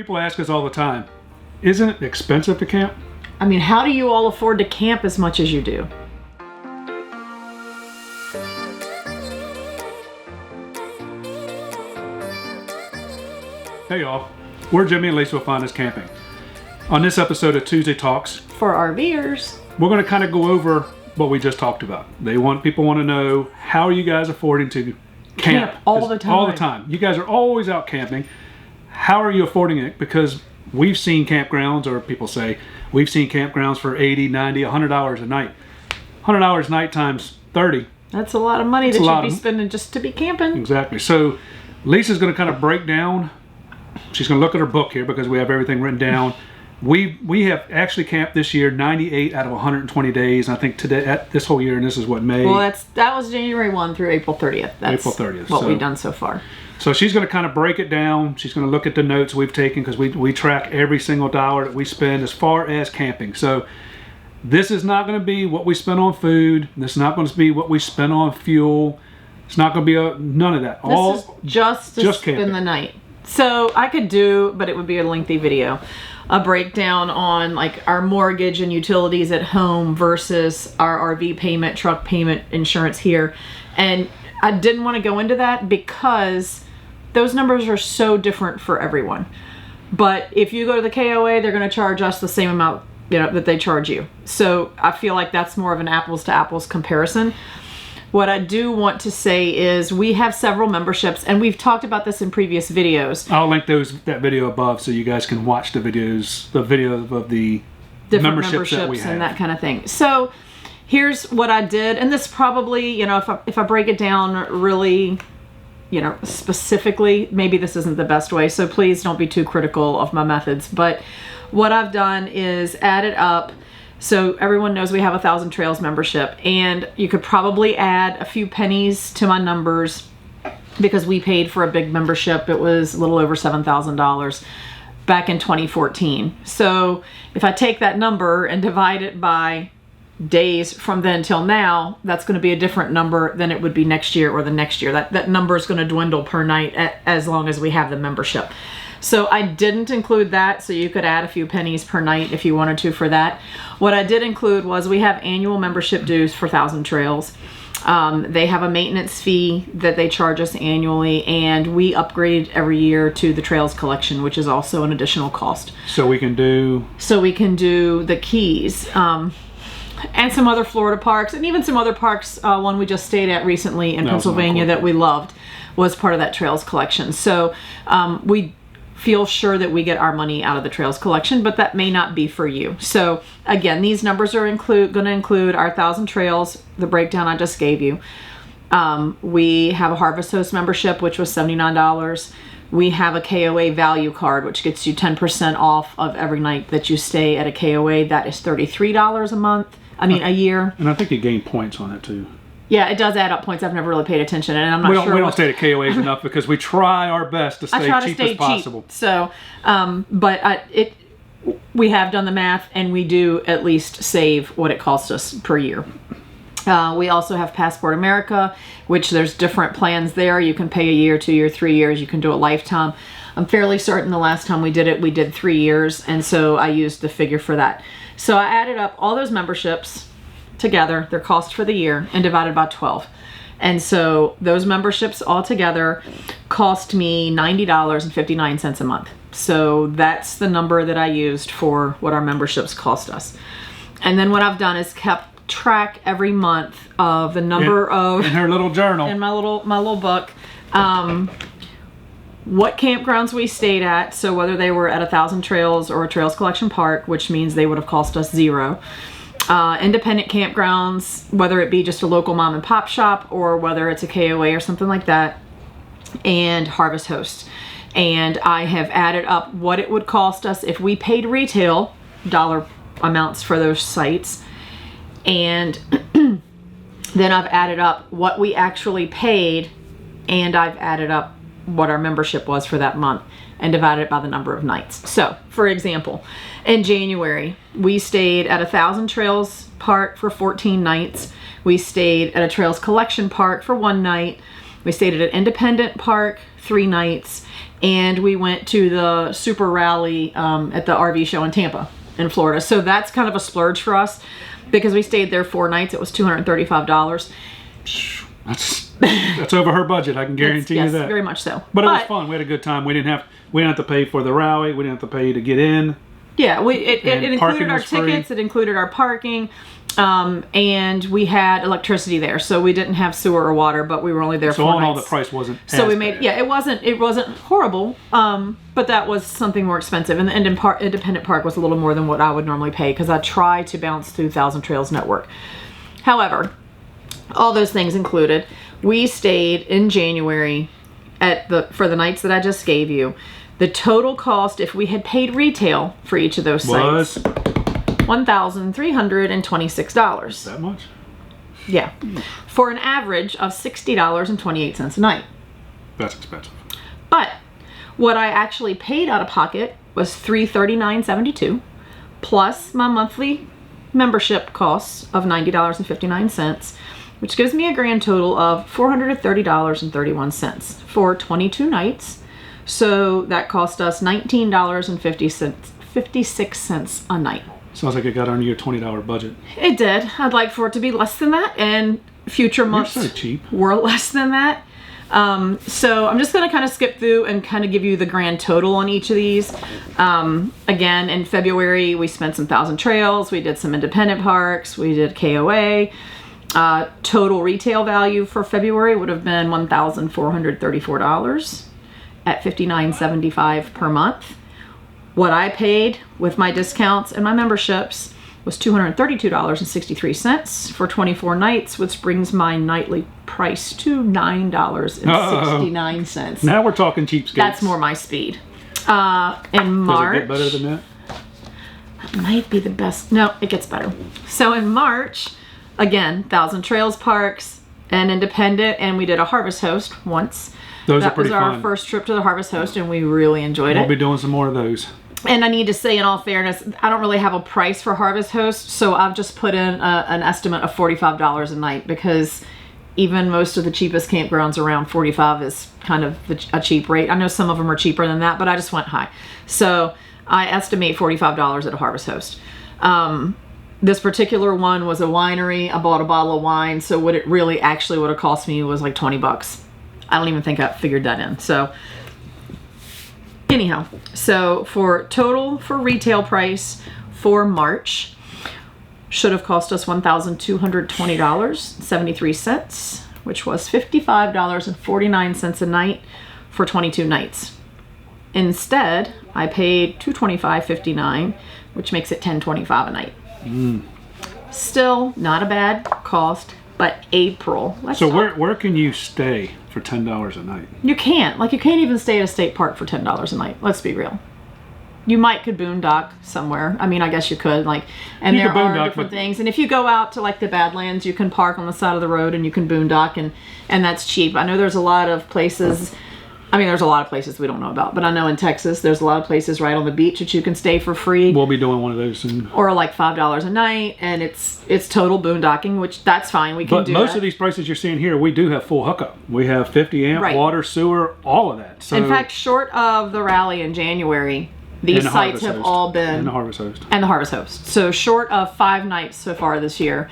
People ask us all the time, isn't it expensive to camp? I mean, how do you all afford to camp as much as you do? Hey y'all, we're Jimmy and Lisa with FindUsCamping. On this episode of Tuesday Talks, For RVers, we're going to kind of go over what we just talked about. People want to know, how are you guys affording to camp all the time? All the time. You guys are always out camping. How are you affording it? Because we've seen campgrounds, or people say, we've seen campgrounds for 80, 90, $100 a night. $100 a night times 30. That's a lot of money that you'd be spending just to be camping. Exactly. So Lisa's going to kind of break down. She's going to look at her book here because we have everything written down. We have actually camped this year 98 out of 120 days. And I think today, this whole year, and this is what, May? Well, that was January 1 through April 30th. That's April 30th. what we've done so far. So she's going to kind of break it down. She's going to look at the notes we've taken because we track every single dollar that we spend as far as camping. So this is not going to be what we spend on food. This is not going to be what we spend on fuel. It's not going to be none of that. This is just to spend camping. the night. So I could do, but it would be a lengthy video, a breakdown on like our mortgage and utilities at home versus our RV payment, truck payment, insurance here. And I didn't want to go into that because those numbers are so different for everyone. But if you go to the KOA, they're going to charge us the same amount, that they charge you. So I feel like that's more of an apples to apples comparison. What I do want to say is we have several memberships, and we've talked about this in previous videos. I'll link that video above so you guys can watch the video of the different memberships that we have. And that kind of thing. So here's what I did, and this probably, if I break it down really, specifically, maybe this isn't the best way, so please don't be too critical of my methods. But what I've done is added up. So everyone knows we have 1,000 Trails membership, and you could probably add a few pennies to my numbers because we paid for a big membership. It was a little over $7,000 back in 2014. So if I take that number and divide it by days from then till now, that's going to be a different number than it would be next year or the next year. That number is going to dwindle per night as long as we have the membership. So I didn't include that, so you could add a few pennies per night if you wanted to for that. What I did include was we have annual membership dues for 1,000 Trails. They have a maintenance fee that they charge us annually, and we upgrade every year to the Trails collection, which is also an additional cost. So we can do the Keys, and some other Florida parks, and even some other parks. One we just stayed at recently in Pennsylvania that we loved was part of that Trails collection. So we feel sure that we get our money out of the Trails collection, but that may not be for you. So again, these numbers are going to include our 1,000 Trails, the breakdown I just gave you. We have a Harvest Host membership, which was $79. We have a KOA value card, which gets you 10% off of every night that you stay at a KOA. That is $33 a month. A year. And I think you gain points on it too. Yeah, it does add up points. I've never really paid attention, and I'm not sure. We don't stay at KOAs enough because we try our best to stay cheap as possible. So, we have done the math, and we do at least save what it costs us per year. We also have Passport America, which there's different plans there. You can pay a year, 2 year, 3 years. You can do a lifetime. I'm fairly certain the last time we did it, we did 3 years, and so I used the figure for that. So I added up all those memberships together, their cost for the year, and divided by 12. And so those memberships all together cost me $90.59 a month. So that's the number that I used for what our memberships cost us. And then what I've done is kept track every month of the number in her little journal, in my little book, what campgrounds we stayed at. So whether they were at 1,000 Trails or a Trails Collection Park, which means they would have cost us $0. Independent campgrounds, whether it be just a local mom and pop shop or whether it's a KOA or something like that, and Harvest Host. And I have added up what it would cost us if we paid retail dollar amounts for those sites, and then I've added up what we actually paid, and I've added up what our membership was for that month and divided it by the number of nights. So, for example, in January, we stayed at 1,000 Trails Park for 14 nights. We stayed at a Trails Collection Park for 1 night. We stayed at an independent park 3 nights. and we went to the Super Rally at the RV show in Tampa in Florida. So that's kind of a splurge for us because we stayed there 4 nights. It was $235. That's over her budget. I can guarantee you that. Very much so. But it was fun. We had a good time. We didn't have to pay for the rally. We didn't have to pay to get in. Yeah, it included our tickets. Free. It included our parking. And we had electricity there, so we didn't have sewer or water, but we were only there 4 nights. So all the price wasn't so we made bad. It wasn't horrible, but that was something more expensive, and the independent park was a little more than what I would normally pay because I try to bounce through Thousand Trails Network. However, all those things included, we stayed in January for the nights that I just gave you. The total cost, if we had paid retail for each of those sites, $1,326. That much? Yeah. For an average of $60.28 a night. That's expensive. But what I actually paid out of pocket was $339.72 plus my monthly membership costs of $90.59, which gives me a grand total of $430.31 for 22 nights. So that cost us $19.56 a night. Sounds like it got under your $20 budget. It did. I'd like for it to be less than that, and future months You're so cheap. were less than that. So I'm just going to kind of skip through and kind of give you the grand total on each of these. Again, in February, we spent some Thousand Trails. We did some independent parks. We did KOA. Total retail value for February would have been $1,434 at $59.75 per month. What I paid with my discounts and my memberships was $232.63 for 24 nights, which brings my nightly price to $9.69. Now we're talking cheapskates. That's more my speed. In March... Does it get better than that? That might be the best. No, it gets better. So in March, again, Thousand Trails Parks and independent, and we did a Harvest Host once. Those are pretty fun. That was our first trip to the Harvest Host, and we really enjoyed it. We'll be doing some more of those. And I need to say, in all fairness, I don't really have a price for Harvest Host, so I've just put in an estimate of $45 a night because even most of the cheapest campgrounds around $45 is kind of a cheap rate. I know some of them are cheaper than that, but I just went high. So I estimate $45 at a Harvest Host. This particular one was a winery. I bought a bottle of wine, so what it really actually would have cost me was like $20. I don't even think I figured that in. So anyhow, so for retail price for March, should have cost us $1,220.73, which was $55.49 a night for 22 nights. Instead, I paid $225.59, which makes it $10.25 a night. Still not a bad cost, but April. So where can you stay for $10 a night? You can't. Like, you can't even stay at a state park for $10 a night. Let's be real. You could boondock somewhere. I mean, I guess you could. And there are different things. And if you go out to the Badlands, you can park on the side of the road and you can boondock, and that's cheap. I know there's a lot of places. I mean, there's a lot of places we don't know about, but I know in Texas there's a lot of places right on the beach that you can stay for free. We'll be doing one of those soon. Or like $5 a night, and it's total boondocking, which that's fine. We can do that. But most of these prices you're seeing here, we do have full hookup. We have 50 amp, water, sewer, all of that. So in fact, short of the rally in January, these sites have all been... And the Harvest Host. And the Harvest Host. So short of 5 nights so far this year,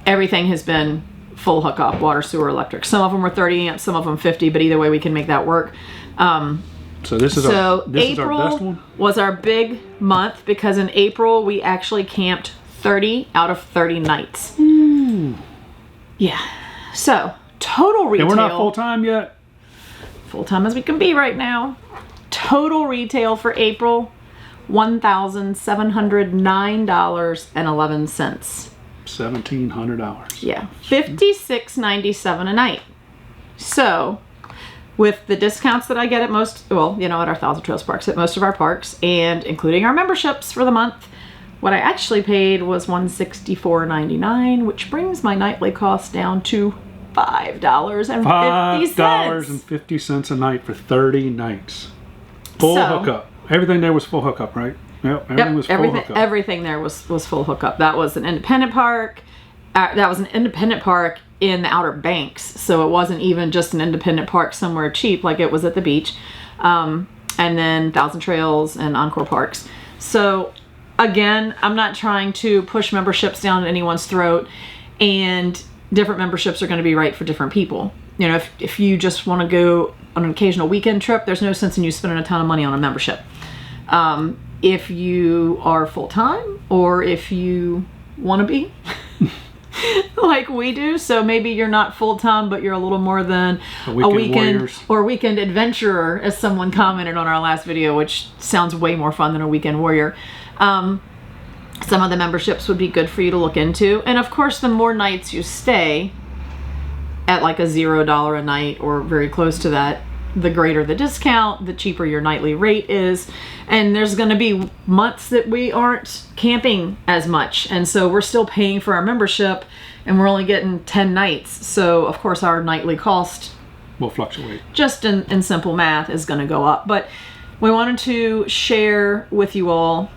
everything has been full hookup, water, sewer, electric. Some of them were 30 amps, some of them 50, but either way we can make that work. So this is our best one? Was our big month because in April we actually camped 30 out of 30 nights. Ooh. Yeah. So total retail. And we're not full-time yet? Full-time as we can be right now. Total retail for April, $1,709.11. $1,700. Yeah, $56.97 a night. So, with the discounts that I get at most, at our Thousand Trails parks, at most of our parks, and including our memberships for the month, what I actually paid was $164.99, which brings my nightly cost down to $5.50. $5.50 a night for 30 nights. Full hookup. Everything there was full hookup, right? Yep, everything was full hookup. Everything there was full hookup. That was an independent park. That was an independent park in the Outer Banks, so it wasn't even just an independent park somewhere cheap like it was at the beach. and then Thousand Trails and Encore Parks. So again, I'm not trying to push memberships down anyone's throat, and different memberships are going to be right for different people. You know, if you just want to go on an occasional weekend trip, there's no sense in you spending a ton of money on a membership. If you are full-time, or if you want to be like we do, so maybe you're not full-time, but you're a little more than a weekend or weekend adventurer, as someone commented on our last video, which sounds way more fun than a weekend warrior. Some of the memberships would be good for you to look into. And of course, the more nights you stay at like a $0 a night or very close to that, the greater the discount, the cheaper your nightly rate is. And there's going to be months that we aren't camping as much, and so we're still paying for our membership and we're only getting 10 nights. So of course our nightly cost will fluctuate. Just in simple math is going to go up. But we wanted to share with you all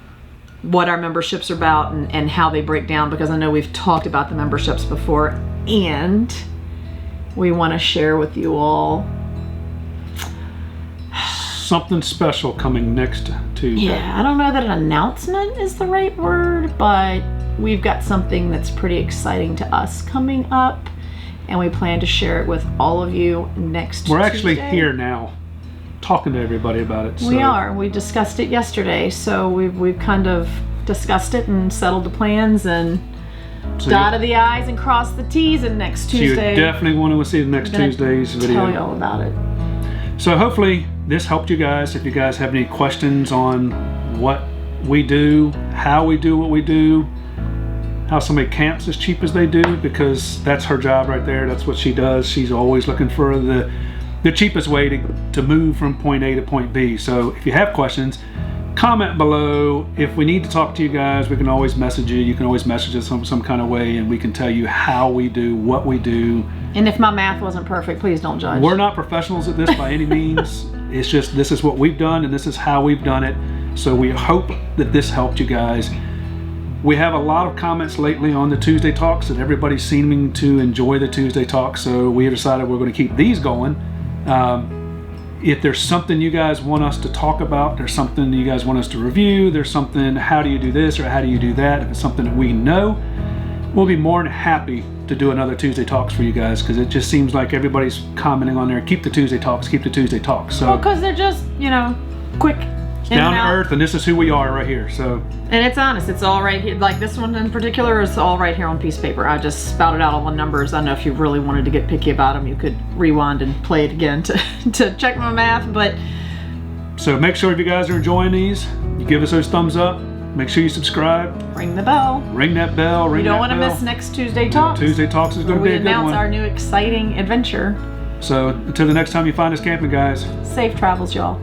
what our memberships are about and how they break down, because I know we've talked about the memberships before, and we want to share with you all something special coming next Tuesday. Yeah, I don't know that an announcement is the right word, but we've got something that's pretty exciting to us coming up, and we plan to share it with all of you next Tuesday. We're actually here now talking to everybody about it. So. We are. We discussed it yesterday, so we've kind of discussed it and settled the plans and dotted the I's and crossed the T's, and next Tuesday. So you definitely want to see the next Tuesday's video. Tell you all about it. So hopefully this helped you guys. If you guys have any questions on what we do, how we do what we do, how somebody camps as cheap as they do, because that's her job right there. That's what she does. She's always looking for the cheapest way to move from point A to point B. So if you have questions, comment below. If we need to talk to you guys, we can always message you. You can always message us some kind of way, and we can tell you how we do what we do. And if my math wasn't perfect, please don't judge. We're not professionals at this by any means. It's just, this is what we've done and this is how we've done it. So we hope that this helped you guys. We have a lot of comments lately on the Tuesday Talks, that everybody's seeming to enjoy the Tuesday Talks. So we have decided we're going to keep these going. If there's something you guys want us to talk about, there's something you guys want us to review, there's something, how do you do this or how do you do that, if it's something that we know, we'll be more than happy to do another Tuesday Talks for you guys, because it just seems like everybody's commenting on there, keep the Tuesday Talks, keep the Tuesday Talks. So, well, because they're just, you know, quick, down to earth, and this is who we are right here. So, and it's honest, it's all right here. Like this one in particular is all right here on piece of paper. I just spouted out all the numbers. I know if you really wanted to get picky about them, you could rewind and play it again to check my math. But so make sure if you guys are enjoying these, you give us those thumbs up. Make sure you subscribe. Ring the bell. Ring that bell. You don't want to miss next Tuesday Talks. Tuesday Talks is going to be a good one. We announce our new exciting adventure. So until the next time you find us camping, guys. Safe travels, y'all.